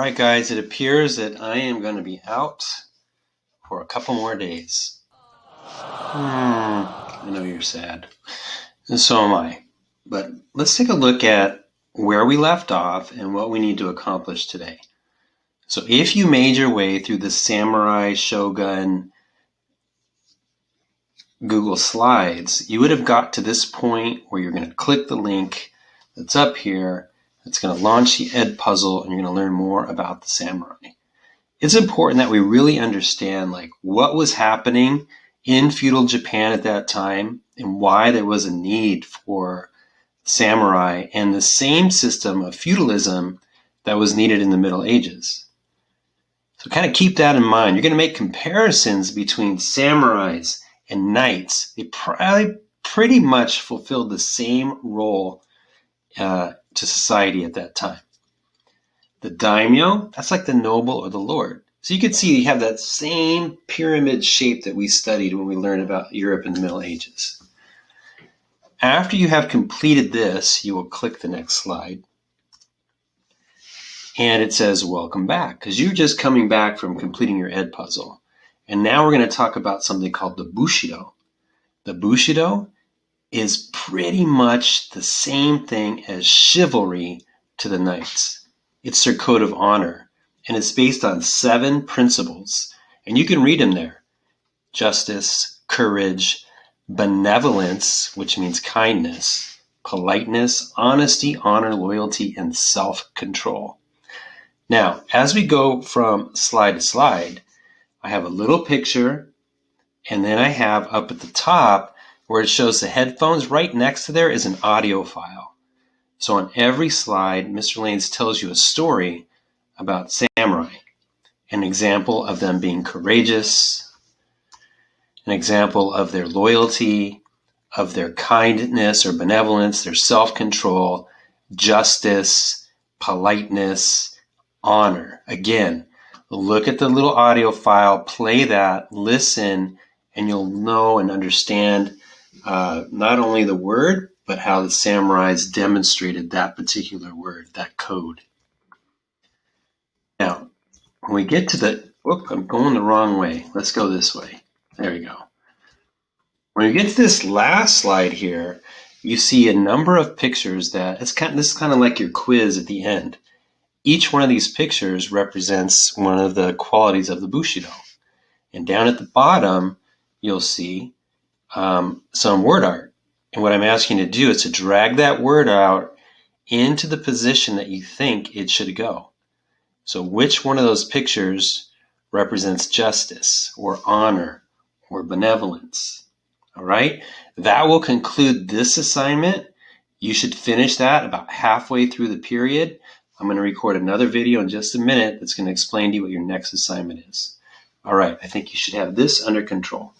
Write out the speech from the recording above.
right, guys, it appears that I am going to be out for a couple more days. I know you're sad, and so am I. But let's take a look at where we left off and what we need to accomplish today. So if you made your way through the Samurai Shogun Google Slides, you would have got to this point where you're going to click the link that's up here. It's going to launch the Ed puzzle, and you're going to learn more about the samurai. It's important that we really understand what was happening in feudal Japan at that time and why there was a need for samurai and the same system of feudalism that was needed in the Middle Ages. So kind of keep that in mind. You're going to make comparisons between samurais and knights. They probably pretty much fulfilled the same role to society at that time. The daimyo, that's like the noble or the lord. So you can see you have that same pyramid shape that we studied when we learned about Europe in the Middle Ages. After you have completed this, you will click the next slide. And it says, welcome back, because you're just coming back from completing your Ed puzzle. And now we're going to talk about something called the Bushido. The Bushido is pretty much the same thing as chivalry to the knights. It's their code of honor, and it's based on 7 principles. And you can read them there. Justice, courage, benevolence, which means kindness, politeness, honesty, honor, loyalty, and self-control. Now, as we go from slide to slide, I have a little picture, and then I have up at the top where it shows the headphones. Right next to there is an audio file. So on every slide, Mr. Lanes tells you a story about samurai, an example of them being courageous, an example of their loyalty, of their kindness or benevolence, their self-control, justice, politeness, honor. Again, look at the little audio file, play that, listen, and you'll know and understand not only the word, but how the samurais demonstrated that particular word, that code. Now, when we get to I'm going the wrong way. Let's go this way. There we go. When we get to this last slide here, you see a number of pictures this is kind of like your quiz at the end. Each one of these pictures represents one of the qualities of the Bushido. And down at the bottom, you'll see some word art. And what I'm asking you to do is to drag that word out into the position that you think it should go. So which one of those pictures represents justice or honor or benevolence? All right, that will conclude this assignment. You should finish that about halfway through the period. I'm going to record another video in just a minute that's going to explain to you what your next assignment is. All right, I think you should have this under control.